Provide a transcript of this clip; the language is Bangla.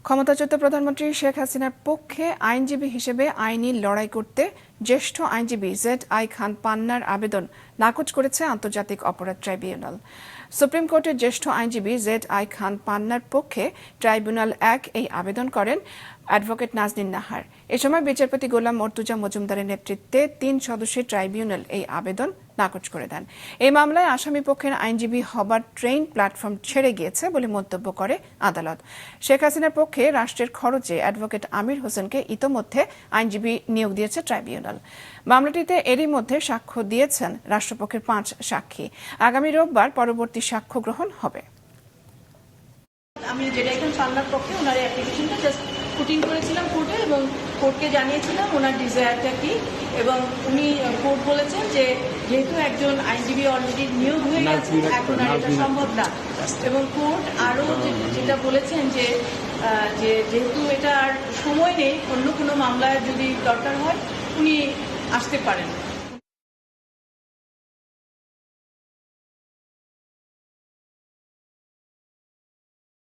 ক্ষমতাচ্যুত প্রধানমন্ত্রী শেখ হাসিনার পক্ষে আইনজীবী হিসেবে আইনি লড়াই করতে জ্যেষ্ঠ আইনজীবী ZI খান পান্নার আবেদন নাকচ করেছে আন্তর্জাতিক অপরাধ ট্রাইব্যুনাল। সুপ্রিম কোর্টের জ্যেষ্ঠ আইনজীবী ZI খান পান্নার পক্ষে ট্রাইব্যুনাল 1 এই আবেদন করেন অ্যাডভোকেট নাজনীন নাহার। এ সময় বিচারপতি গোলাম মর্তুজা মজুমদারের নেতৃত্বে 3 সদস্যের ট্রাইব্যুনাল এই আবেদন নাকচ করে দেন। এই মামলায় আসামি পক্ষের আইনজীবী হবার ট্রেন প্ল্যাটফর্ম ছেড়ে গিয়েছে বলে মন্তব্য করে আদালত। শেখ হাসিনার পক্ষে রাষ্ট্রের খরচে অ্যাডভোকেট আমির হোসেনকে ইতোমধ্যে আইনজীবী নিয়োগ দিয়েছে ট্রাইব্যুনাল। মামলাটিতে এরই মধ্যে সাক্ষ্য দিয়েছেন রাষ্ট্রপক্ষের 5 সাক্ষী। আগামী রোববার পরবর্তী সাক্ষ্য গ্রহণ হবে। আমি যেটা এখন পান্নার পক্ষে ওনার অ্যাপ্লিকেশনটা জাস্ট পুটিং করেছিলাম কোর্টে এবং কোর্টকে জানিয়েছিলাম ওনার ডিজায়ারটা কি, এবং উনি কোর্ট বলেছেন যে যেহেতু একজন আইনজীবী অলরেডি নিয়োগ হয়ে গেছে এখন আর এটা সম্ভব না, এবং কোর্ট আরও যেটা বলেছেন যে যেহেতু এটা আর সময় নেই, অন্য কোনো মামলায় যদি দরকার হয় উনি আসতে পারেন।